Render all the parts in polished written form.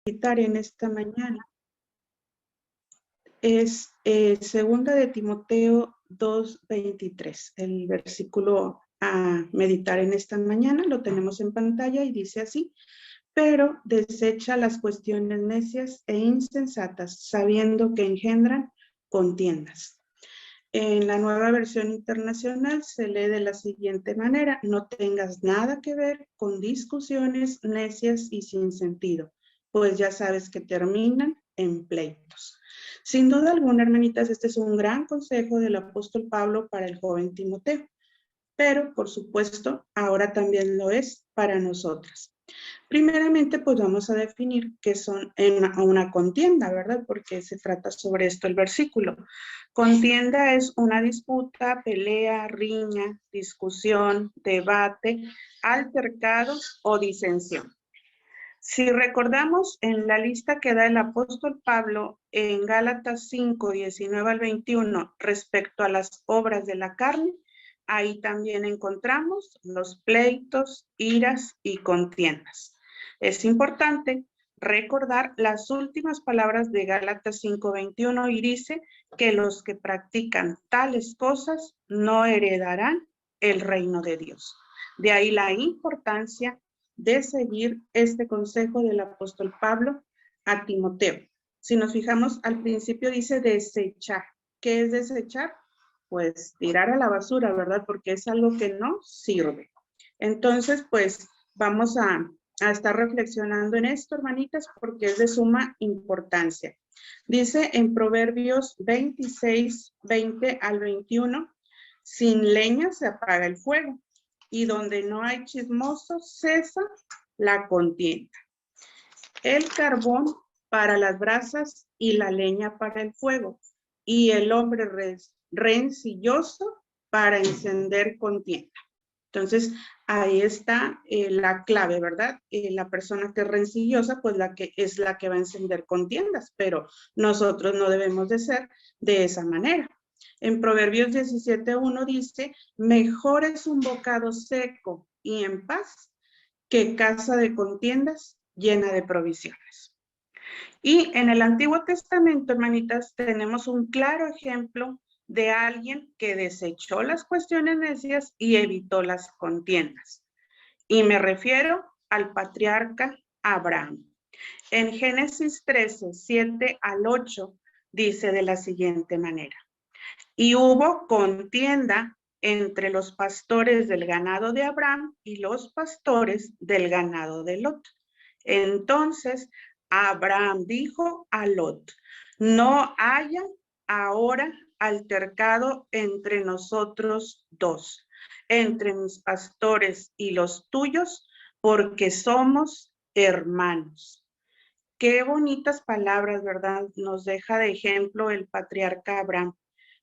meditar en esta mañana es segunda de Timoteo 2:23, el versículo a meditar en esta mañana, lo tenemos en pantalla y dice así: pero desecha las cuestiones necias e insensatas, sabiendo que engendran contiendas. En la Nueva Versión Internacional se lee de la siguiente manera: no tengas nada que ver con discusiones necias y sin sentido, pues ya sabes que terminan en pleitos. Sin duda alguna, hermanitas, este es un gran consejo del apóstol Pablo para el joven Timoteo, pero por supuesto ahora también lo es para nosotras. Primeramente, pues vamos a definir qué son una contienda, ¿verdad? Porque se trata sobre esto el versículo. Contienda es una disputa, pelea, riña, discusión, debate, altercado o disensión. Si recordamos en la lista que da el apóstol Pablo en Gálatas 5:19 al 21 respecto a las obras de la carne, ahí también encontramos los pleitos, iras y contiendas. Es importante recordar las últimas palabras de Gálatas 5:21 y dice que los que practican tales cosas no heredarán el reino de Dios. De ahí la importancia de seguir este consejo del apóstol Pablo a Timoteo. Si nos fijamos, al principio dice desechar. ¿Qué es desechar? Pues tirar a la basura, ¿verdad? Porque es algo que no sirve. Entonces, pues vamos a estar reflexionando en esto, hermanitas, porque es de suma importancia. Dice en Proverbios 26:20 al 21, sin leña se apaga el fuego, y donde no hay chismosos cesa la contienda. El carbón para las brasas y la leña para el fuego, y el hombre rencilloso para encender contienda. Entonces, ahí está la clave, ¿verdad? La persona que es rencillosa, pues es la que va a encender contiendas, pero nosotros no debemos de ser de esa manera. En Proverbios 17:1 dice: mejor es un bocado seco y en paz que casa de contiendas llena de provisiones. Y en el Antiguo Testamento, hermanitas, tenemos un claro ejemplo de alguien que desechó las cuestiones necias y evitó las contiendas. Y me refiero al patriarca Abraham. En Génesis 13:7 al 8, dice de la siguiente manera: y hubo contienda entre los pastores del ganado de Abraham y los pastores del ganado de Lot. Entonces Abraham dijo a Lot: no haya ahora altercado entre nosotros dos, entre mis pastores y los tuyos, porque somos hermanos. Qué bonitas palabras, ¿verdad? Nos deja de ejemplo el patriarca Abraham.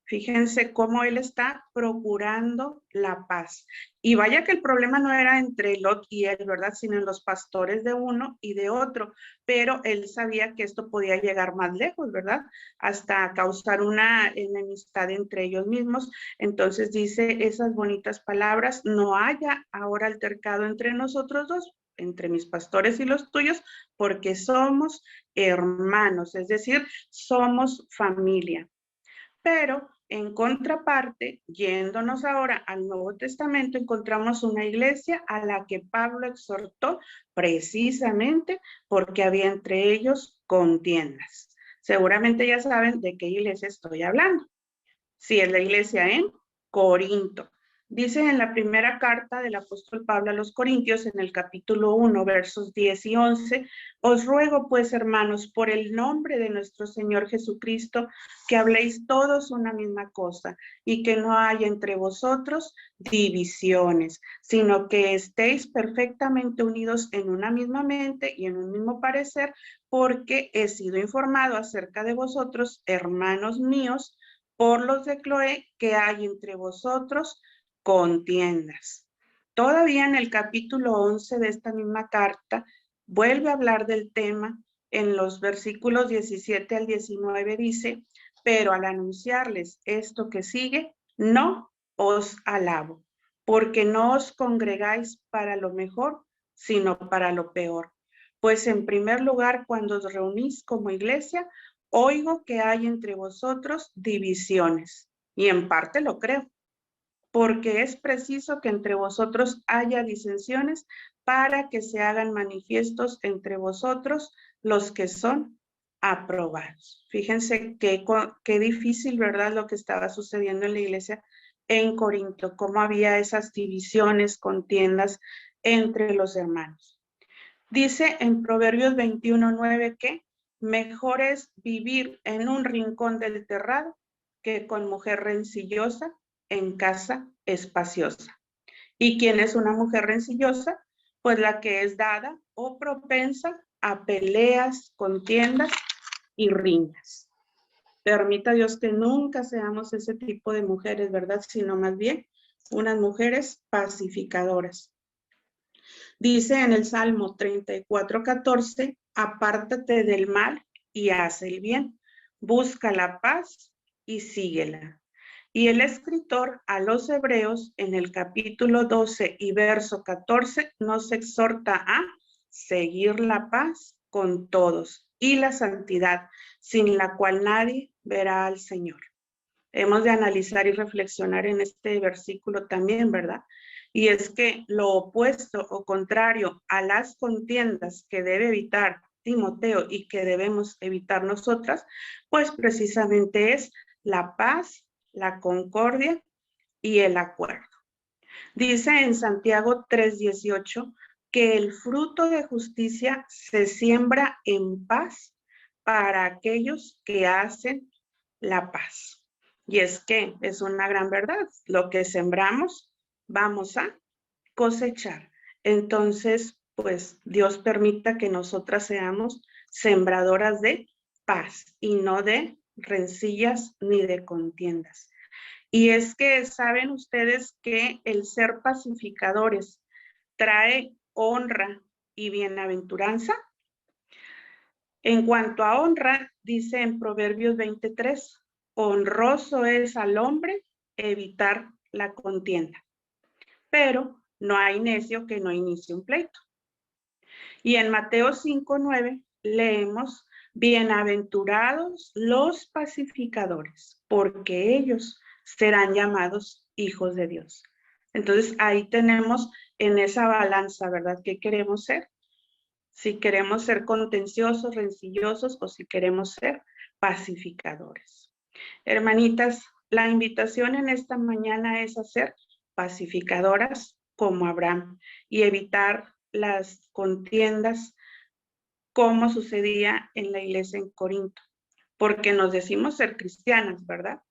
Fíjense cómo él está procurando la paz. Y vaya que el problema no era entre Lot y él, ¿verdad? Sino en los pastores de uno y de otro. Pero él sabía que esto podía llegar más lejos, ¿verdad? Hasta causar una enemistad entre ellos mismos. Entonces dice esas bonitas palabras: no haya ahora altercado entre nosotros dos, entre mis pastores y los tuyos, porque somos hermanos, es decir, somos familia. Pero en contraparte, yéndonos ahora al Nuevo Testamento, encontramos una iglesia a la que Pablo exhortó precisamente porque había entre ellos contiendas. Seguramente ya saben de qué iglesia estoy hablando. Sí, es la iglesia en Corinto. Dice en la primera carta del apóstol Pablo a los Corintios, en el capítulo 1, versos 10 y 11, os ruego pues, hermanos, por el nombre de nuestro Señor Jesucristo, que habléis todos una misma cosa y que no haya entre vosotros divisiones, sino que estéis perfectamente unidos en una misma mente y en un mismo parecer, porque he sido informado acerca de vosotros, hermanos míos, por los de Cloé, que hay entre vosotros contiendas. Todavía en el capítulo 11 de esta misma carta, vuelve a hablar del tema. En los versículos 17 al 19 dice: pero al anunciarles esto que sigue, no os alabo, porque no os congregáis para lo mejor, sino para lo peor. Pues en primer lugar, cuando os reunís como iglesia, oigo que hay entre vosotros divisiones. Y en parte lo creo, porque es preciso que entre vosotros haya disensiones para que se hagan manifiestos entre vosotros los que son aprobados. Fíjense qué difícil, ¿verdad? Lo que estaba sucediendo en la iglesia en Corinto, cómo había esas divisiones, contiendas entre los hermanos. Dice en Proverbios 21:9 que mejor es vivir en un rincón del terrado que con mujer rencillosa en casa espaciosa. ¿Y quién es una mujer rencillosa? Pues la que es dada o propensa a peleas, contiendas y riñas. Permita Dios que nunca seamos ese tipo de mujeres, ¿verdad? Sino más bien unas mujeres pacificadoras. Dice en el Salmo 34:14, apártate del mal y haz el bien, busca la paz y síguela. Y el escritor a los Hebreos en el capítulo 12 y verso 14 nos exhorta a seguir la paz con todos y la santidad, sin la cual nadie verá al Señor. Hemos de analizar y reflexionar en este versículo también, ¿verdad? Y es que lo opuesto o contrario a las contiendas que debe evitar Timoteo y que debemos evitar nosotras, pues precisamente es la paz, la concordia y el acuerdo. Dice en Santiago 3:18 que el fruto de justicia se siembra en paz para aquellos que hacen la paz. Y es que es una gran verdad, lo que sembramos vamos a cosechar. Entonces, pues Dios permita que nosotras seamos sembradoras de paz y no de rencillas ni de contiendas. Y es que saben ustedes que el ser pacificadores trae honra y bienaventuranza. En cuanto a honra, dice en Proverbios 23, honroso es al hombre evitar la contienda, pero no hay necio que no inicie un pleito. Y en Mateo 5:9 leemos, bienaventurados los pacificadores, porque ellos serán llamados hijos de Dios. Entonces ahí tenemos en esa balanza, ¿verdad? ¿Qué queremos ser? Si queremos ser contenciosos, rencillosos o si queremos ser pacificadores. Hermanitas, la invitación en esta mañana es a ser pacificadoras como Abraham y evitar las contiendas como sucedía en la iglesia en Corinto, porque nos decimos ser cristianas, ¿verdad?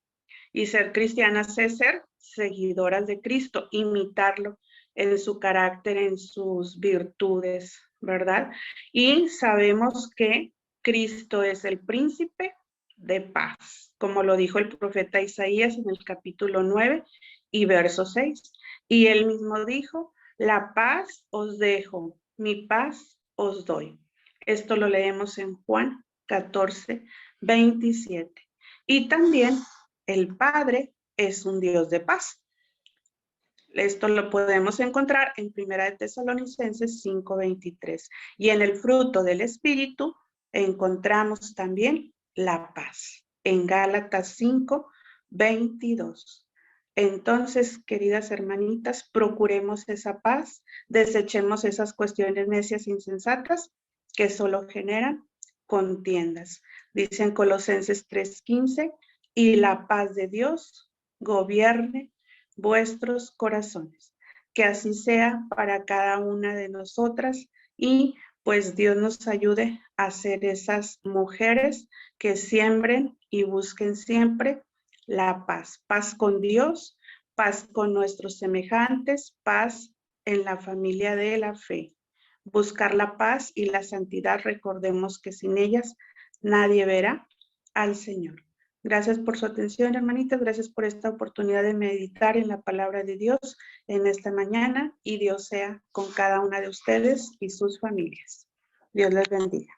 Y ser cristianas es ser seguidoras de Cristo, imitarlo en su carácter, en sus virtudes, ¿verdad? Y sabemos que Cristo es el príncipe de paz, como lo dijo el profeta Isaías en el capítulo 9 y verso 6. Y él mismo dijo, la paz os dejo, mi paz os doy. Esto lo leemos en Juan 14:27. Y también el Padre es un Dios de paz. Esto lo podemos encontrar en 1 de Tesalonicenses 5:23. Y en el fruto del Espíritu encontramos también la paz. En Gálatas 5:22. Entonces, queridas hermanitas, procuremos esa paz, desechemos esas cuestiones necias e insensatas que solo generan contiendas. Dicen Colosenses 3:15, y la paz de Dios gobierne vuestros corazones. Que así sea para cada una de nosotras y pues Dios nos ayude a ser esas mujeres que siembren y busquen siempre la paz. Paz con Dios, paz con nuestros semejantes, paz en la familia de la fe. Buscar la paz y la santidad, recordemos que sin ellas nadie verá al Señor. Gracias por su atención, hermanitas. Gracias por esta oportunidad de meditar en la palabra de Dios en esta mañana y Dios sea con cada una de ustedes y sus familias. Dios les bendiga.